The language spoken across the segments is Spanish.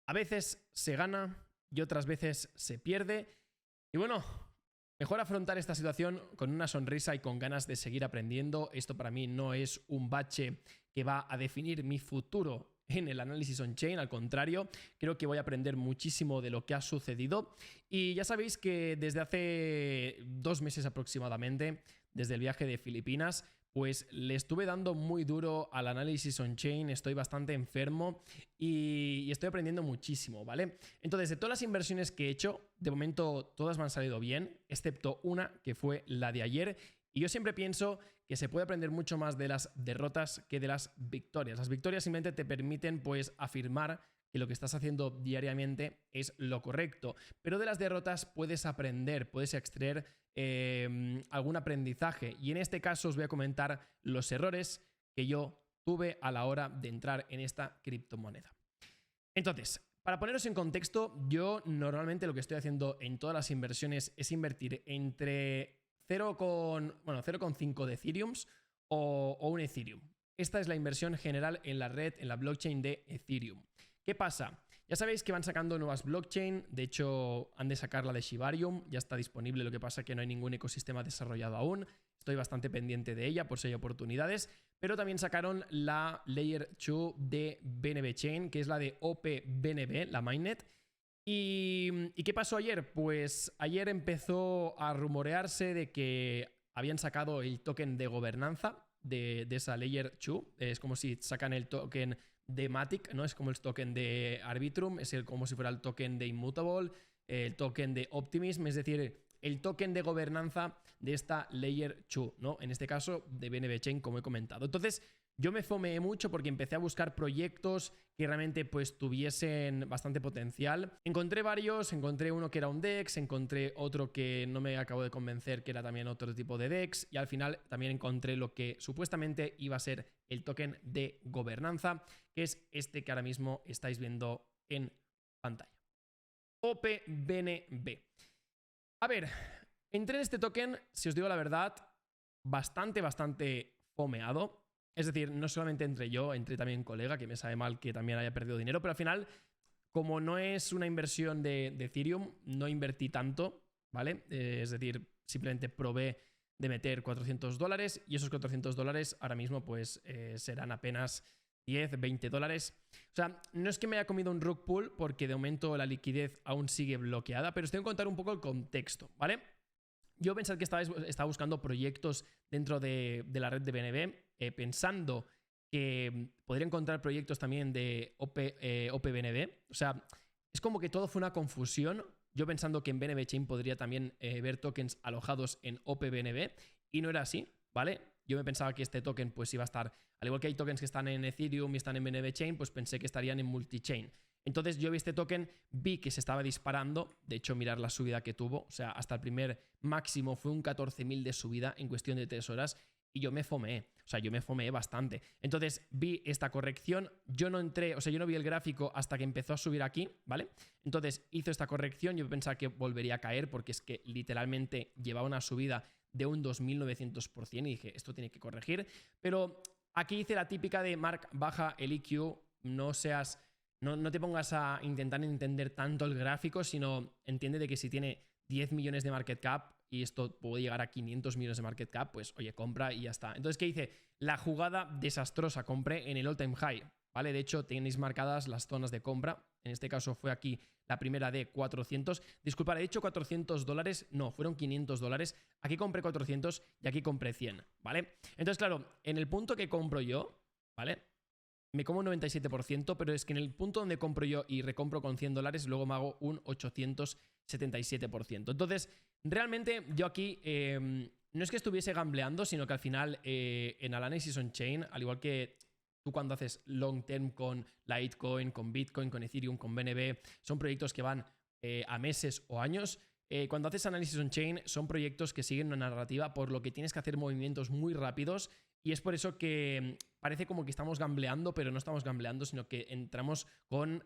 A veces se gana y otras veces se pierde. Y bueno, mejor afrontar esta situación con una sonrisa y con ganas de seguir aprendiendo. Esto para mí no es un bache que va a definir mi futuro en el análisis on-chain, al contrario, creo que voy a aprender muchísimo de lo que ha sucedido. Y ya sabéis que desde hace 2 meses aproximadamente, desde el viaje de Filipinas, pues le estuve dando muy duro al análisis on-chain, estoy bastante enfermo y estoy aprendiendo muchísimo, ¿vale? Entonces, de todas las inversiones que he hecho, de momento todas me han salido bien, excepto una que fue la de ayer. Y yo siempre pienso que se puede aprender mucho más de las derrotas que de las victorias. Las victorias simplemente te permiten, pues, afirmar que lo que estás haciendo diariamente es lo correcto. Pero de las derrotas puedes aprender, puedes extraer algún aprendizaje. Y en este caso os voy a comentar los errores que yo tuve a la hora de entrar en esta criptomoneda. Entonces, para poneros en contexto, yo normalmente lo que estoy haciendo en todas las inversiones es invertir entre 0,5 de Ethereum o un Ethereum. Esta es la inversión general en la red, en la blockchain de Ethereum. ¿Qué pasa? Ya sabéis que van sacando nuevas blockchain, de hecho han de sacar la de Shibarium, ya está disponible, lo que pasa es que no hay ningún ecosistema desarrollado aún, estoy bastante pendiente de ella por si hay oportunidades, pero también sacaron la Layer 2 de BNB Chain, que es la de OPBNB, la mainnet. ¿Y qué pasó ayer? Pues ayer empezó a rumorearse de que habían sacado el token de gobernanza de esa Layer 2. Es como si sacan el token de Matic, ¿no? Es como el token de Arbitrum, es como si fuera el token de Immutable, el token de Optimism, es decir, el token de gobernanza de esta Layer 2, ¿no? En este caso de BNB Chain, como he comentado. Entonces, yo me fomeé mucho porque empecé a buscar proyectos que realmente pues tuviesen bastante potencial. Encontré varios, encontré uno que era un DEX, encontré otro que no me acabó de convencer que era también otro tipo de DEX y al final también encontré lo que supuestamente iba a ser el token de gobernanza, que es este que ahora mismo estáis viendo en pantalla. OPBNB. A ver, entré en este token, si os digo la verdad, bastante fomeado. Es decir, no solamente entré yo, entré también un colega, que me sabe mal que también haya perdido dinero, pero al final, como no es una inversión de Ethereum, no invertí tanto, ¿vale? Es decir, simplemente probé de meter $400 y esos $400 ahora mismo pues serán apenas 10, 20 dólares. O sea, no es que me haya comido un rug pull porque de momento la liquidez aún sigue bloqueada, pero os tengo que contar un poco el contexto, ¿vale? Yo pensaba que estaba buscando proyectos dentro de la red de BNB, pensando que podría encontrar proyectos también de OPBNB. O sea, es como que todo fue una confusión. Yo pensando que en BNB Chain podría también ver tokens alojados en OPBNB y no era así, ¿vale? Yo me pensaba que este token pues iba a estar, al igual que hay tokens que están en Ethereum y están en BNB Chain, pues pensé que estarían en multichain. Entonces yo vi este token, vi que se estaba disparando, de hecho mirar la subida que tuvo, o sea, hasta el primer máximo fue un 14.000 de subida en cuestión de 3 horas y yo me fomeé, o sea, yo me fomeé bastante. Entonces vi esta corrección, yo no entré, o sea, yo no vi el gráfico hasta que empezó a subir aquí, ¿vale? Entonces hizo esta corrección, yo pensaba que volvería a caer porque es que literalmente llevaba una subida de un 2.900% y dije, esto tiene que corregir, pero aquí hice la típica de Mark, baja el EQ, no te pongas a intentar entender tanto el gráfico, sino entiende de que si tiene 10 millones de market cap y esto puede llegar a 500 millones de market cap, pues oye, compra y ya está. Entonces, ¿qué hice? La jugada desastrosa, compré en el all time high, ¿vale? De hecho, tenéis marcadas las zonas de compra. En este caso fue aquí la primera de 400. Disculpad, he dicho $400, no, fueron $500. Aquí compré 400 y aquí compré 100, ¿vale? Entonces, claro, en el punto que compro yo, ¿vale? Me como un 97%, pero es que en el punto donde compro yo y recompro con $100, luego me hago un 877%. Entonces, realmente yo aquí no es que estuviese gambleando, sino que al final en análisis on-chain, al igual que tú cuando haces long term con Litecoin, con Bitcoin, con Ethereum, con BNB, son proyectos que van a meses o años. Cuando haces análisis on-chain son proyectos que siguen una narrativa, por lo que tienes que hacer movimientos muy rápidos y es por eso que parece como que estamos gambleando, pero no estamos gambleando, sino que entramos con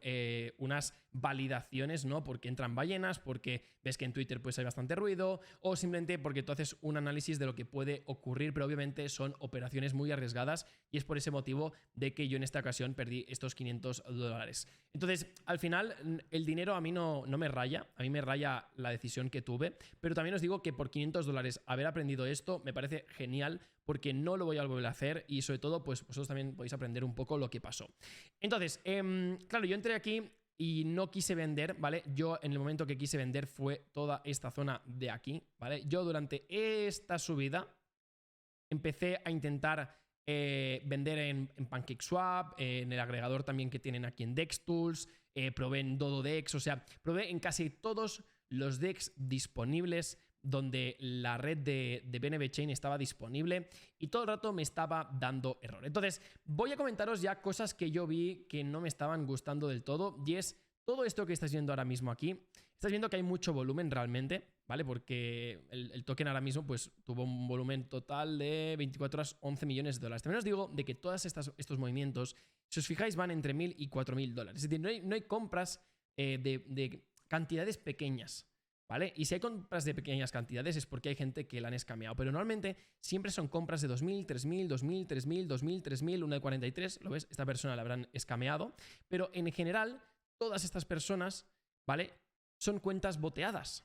unas validaciones, ¿no? Porque entran ballenas, porque ves que en Twitter pues hay bastante ruido, o simplemente porque tú haces un análisis de lo que puede ocurrir, pero obviamente son operaciones muy arriesgadas y es por ese motivo de que yo en esta ocasión perdí estos $500. Entonces, al final, el dinero a mí no me raya, a mí me raya la decisión que tuve, pero también os digo que por $500 haber aprendido esto me parece genial, porque no lo voy a volver a hacer y sobre todo pues vosotros también podéis aprender un poco lo que pasó. Entonces, claro, yo entré aquí y no quise vender, ¿vale? Yo en el momento que quise vender fue toda esta zona de aquí, ¿vale? Yo durante esta subida empecé a intentar vender en PancakeSwap, en el agregador también que tienen aquí en DexTools, probé en DodoDex, o sea, probé en casi todos los DEX disponibles donde la red de BNB Chain estaba disponible y todo el rato me estaba dando error. Entonces, voy a comentaros ya cosas que yo vi que no me estaban gustando del todo, y es todo esto que estáis viendo ahora mismo aquí. Estás viendo que hay mucho volumen realmente, ¿vale? Porque el token ahora mismo pues tuvo un volumen total de 24 horas, $11 millones. También os digo de que todos estos movimientos, si os fijáis, van entre $1.000 y $4.000. Es decir, no hay compras de cantidades pequeñas, ¿vale? Y si hay compras de pequeñas cantidades es porque hay gente que la han escameado, pero normalmente siempre son compras de 2.000, 3.000, 2.000, 3.000, 2.000, 3.000, una de 43, ¿lo ves? Esta persona la habrán escameado, pero en general todas estas personas, ¿vale? Son cuentas boteadas.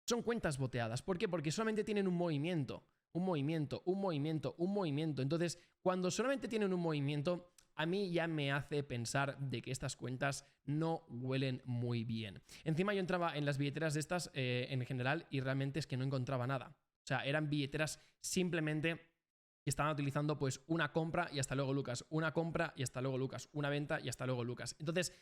Son cuentas boteadas. ¿Por qué? Porque solamente tienen un movimiento, un movimiento, un movimiento, un movimiento. Entonces, cuando solamente tienen un movimiento, a mí ya me hace pensar de que estas cuentas no huelen muy bien. Encima yo entraba en las billeteras de estas en general y realmente es que no encontraba nada. O sea, eran billeteras simplemente que estaban utilizando pues una compra y hasta luego Lucas, una compra y hasta luego Lucas, una venta y hasta luego Lucas. Entonces,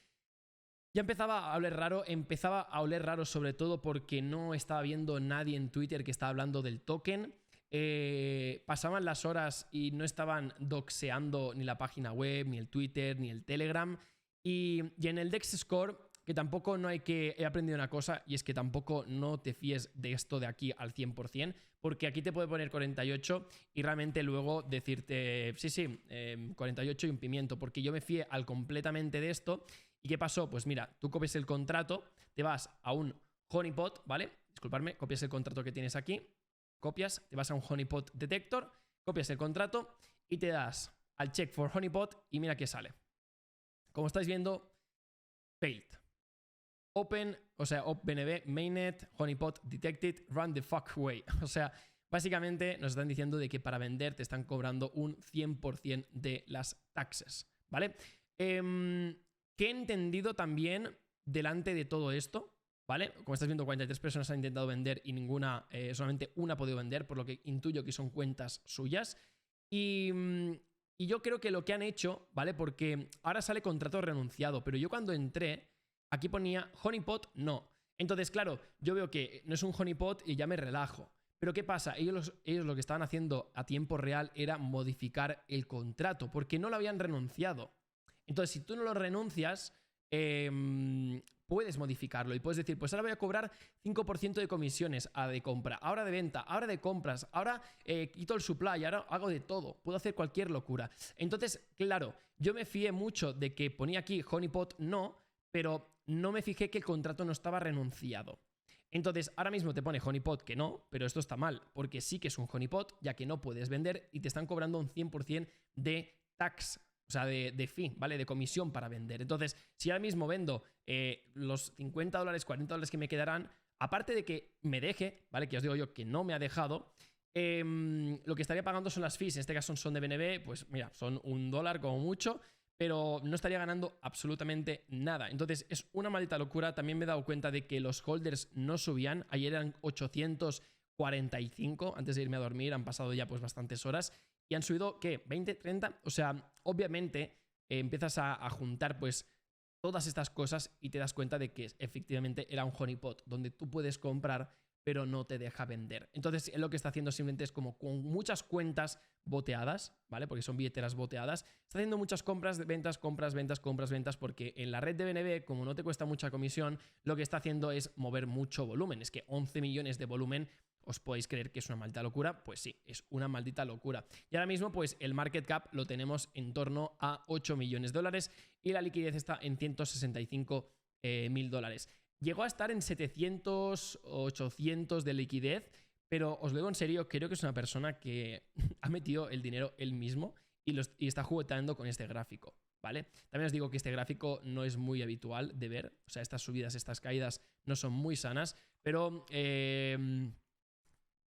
ya empezaba a oler raro sobre todo porque no estaba viendo nadie en Twitter que estaba hablando del token. Pasaban las horas y no estaban doxeando ni la página web, ni el Twitter, ni el Telegram. Y en el Dex Score, que tampoco no hay que... He aprendido una cosa, y es que tampoco no te fíes de esto de aquí al 100%, porque aquí te puede poner 48 y realmente luego decirte, sí, 48 y un pimiento, porque yo me fié al completamente de esto. ¿Y qué pasó? Pues mira, tú copias el contrato, te vas a un honeypot, ¿vale? Disculpadme, copias el contrato que tienes aquí, copias, te vas a un honeypot detector, copias el contrato y te das al check for honeypot y mira qué sale. Como estáis viendo, failed. Open, o sea, OpenBNB, mainnet, honeypot detected, run the fuck away. O sea, básicamente nos están diciendo de que para vender te están cobrando un 100% de las taxes, ¿vale? Que he entendido también delante de todo esto, ¿vale? Como estás viendo, 43 personas han intentado vender y solamente una ha podido vender, por lo que intuyo que son cuentas suyas. Y yo creo que lo que han hecho, ¿vale? Porque ahora sale contrato renunciado, pero yo cuando entré, aquí ponía honeypot no. Entonces, claro, yo veo que no es un honeypot y ya me relajo. Pero ¿qué pasa? Ellos lo que estaban haciendo a tiempo real era modificar el contrato, porque no lo habían renunciado. Entonces, si tú no lo renuncias, puedes modificarlo y puedes decir, pues ahora voy a cobrar 5% de comisiones de compra, ahora de venta, ahora de compras, ahora quito el supply, ahora hago de todo, puedo hacer cualquier locura. Entonces, claro, yo me fié mucho de que ponía aquí honeypot no, pero no me fijé que el contrato no estaba renunciado. Entonces, ahora mismo te pone honeypot que no, pero esto está mal, porque sí que es un honeypot, ya que no puedes vender y te están cobrando un 100% de tax. O sea, de fee, ¿vale? De comisión para vender. Entonces, si ahora mismo vendo los $50, $40 que me quedarán, aparte de que me deje, ¿vale? Que os digo yo que no me ha dejado, lo que estaría pagando son las fees. En este caso son de BNB, pues mira, son $1 como mucho, pero no estaría ganando absolutamente nada. Entonces, es una maldita locura. También me he dado cuenta de que los holders no subían. Ayer eran 845 antes de irme a dormir. Han pasado ya pues bastantes horas. Y han subido, ¿qué? ¿20, 30? O sea, obviamente empiezas a juntar pues todas estas cosas y te das cuenta de que efectivamente era un honeypot donde tú puedes comprar pero no te deja vender. Entonces, lo que está haciendo simplemente es como con muchas cuentas boteadas, ¿vale? Porque son billeteras boteadas. Está haciendo muchas compras, ventas, compras, ventas, compras, ventas, porque en la red de BNB, como no te cuesta mucha comisión, lo que está haciendo es mover mucho volumen. Es que 11 millones de volumen, os podéis creer que es una maldita locura. Pues sí, es una maldita locura. Y ahora mismo, pues el market cap lo tenemos en torno a 8 millones de dólares y la liquidez está en 165 mil dólares. Llegó a estar en 700, 800 de liquidez, pero os lo digo en serio, creo que es una persona que ha metido el dinero él mismo y está jugueteando con este gráfico, ¿vale? También os digo que este gráfico no es muy habitual de ver, o sea, estas subidas, estas caídas no son muy sanas, pero se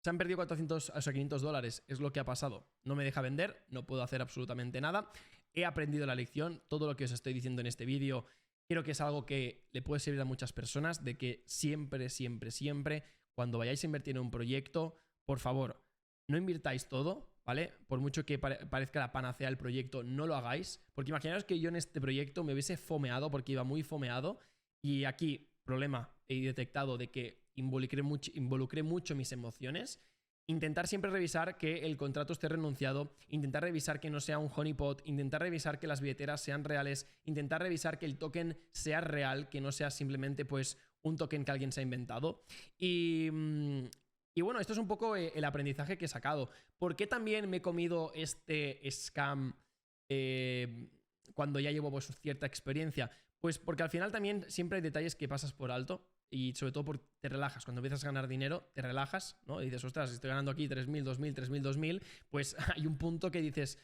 han perdido 400, o sea, 500 dólares, es lo que ha pasado. No me deja vender, no puedo hacer absolutamente nada. He aprendido la lección, todo lo que os estoy diciendo en este vídeo creo que es algo que le puede servir a muchas personas, de que siempre, siempre, siempre, cuando vayáis a invertir en un proyecto, por favor, no invirtáis todo, ¿vale? Por mucho que parezca la panacea el proyecto, no lo hagáis, porque imaginaos que yo en este proyecto me hubiese fomeado, porque iba muy fomeado, y aquí, problema, he detectado de que involucré mucho mis emociones. Intentar siempre revisar que el contrato esté renunciado, intentar revisar que no sea un honeypot, intentar revisar que las billeteras sean reales, intentar revisar que el token sea real, que no sea simplemente pues un token que alguien se ha inventado. Y bueno, esto es un poco el aprendizaje que he sacado. ¿Por qué también me he comido este scam cuando ya llevo pues cierta experiencia? Pues porque al final también siempre hay detalles que pasas por alto. Y sobre todo porque te relajas. Cuando empiezas a ganar dinero, te relajas, ¿no? Y dices, ostras, estoy ganando aquí 3.000, 2.000, 3.000, 2.000. Pues hay un punto que dices,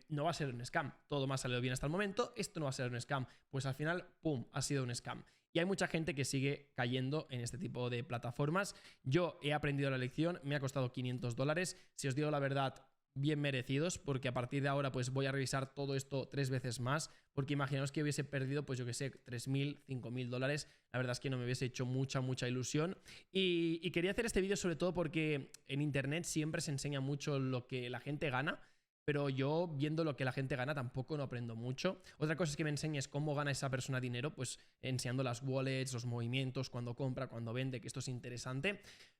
no va a ser un scam. Todo me ha salido bien hasta el momento, esto no va a ser un scam. Pues al final, ¡pum!, ha sido un scam. Y hay mucha gente que sigue cayendo en este tipo de plataformas. Yo he aprendido la lección, me ha costado 500 dólares. Si os digo la verdad, bien merecidos, porque a partir de ahora pues voy a revisar todo esto 3 veces más, porque imaginaos que hubiese perdido pues yo que sé 3.000, 5.000 dólares, la verdad es que no me hubiese hecho mucha ilusión y quería hacer este vídeo sobre todo porque en internet siempre se enseña mucho lo que la gente gana, pero yo viendo lo que la gente gana tampoco no aprendo mucho. Otra cosa es que me enseñes cómo gana esa persona dinero, pues enseñando las wallets, los movimientos, cuando compra, cuando vende, que esto es interesante.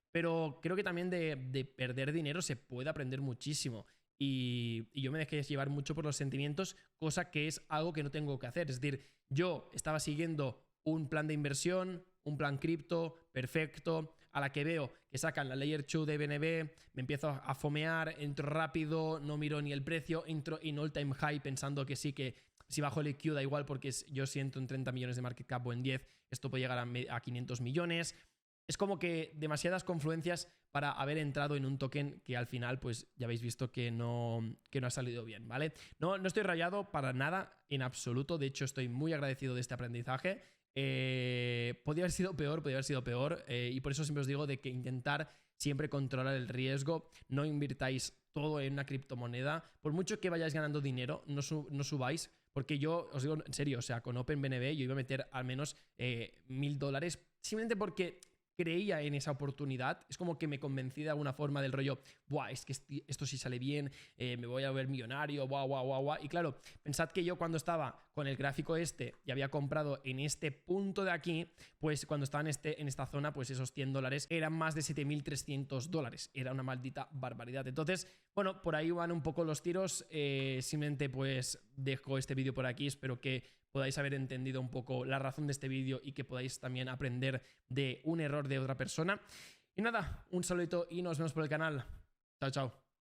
Pero creo que también de perder dinero se puede aprender muchísimo. Y yo me dejé llevar mucho por los sentimientos, cosa que es algo que no tengo que hacer. Es decir, yo estaba siguiendo un plan de inversión, un plan cripto, perfecto. A la que veo que sacan la Layer 2 de BNB, me empiezo a fomear, entro rápido, no miro ni el precio, entro en all time high pensando que sí, que si bajo el EQ da igual porque yo siento en 30 millones de market cap o en 10, esto puede llegar a 500 millones. Es como que demasiadas confluencias para haber entrado en un token que al final, pues ya habéis visto que no ha salido bien, ¿vale? No estoy rayado para nada, en absoluto. De hecho, estoy muy agradecido de este aprendizaje. Podría haber sido peor. Y por eso siempre os digo de que intentar siempre controlar el riesgo. No invirtáis todo en una criptomoneda. Por mucho que vayáis ganando dinero, no subáis. Porque yo os digo en serio, o sea, con OpenBNB yo iba a meter al menos 1.000 dólares. Simplemente porque creía en esa oportunidad, es como que me convencí de alguna forma del rollo, buah, es que esto sí sale bien, me voy a ver millonario, buah. Y claro, pensad que yo cuando estaba con el gráfico este y había comprado en este punto de aquí, pues cuando estaba en esta zona, pues esos 100 dólares eran más de 7.300 dólares. Era una maldita barbaridad. Entonces, bueno, por ahí van un poco los tiros. Simplemente pues dejo este vídeo por aquí. Espero que podáis haber entendido un poco la razón de este vídeo y que podáis también aprender de un error de otra persona. Y nada, un saludito y nos vemos por el canal. Chao, chao.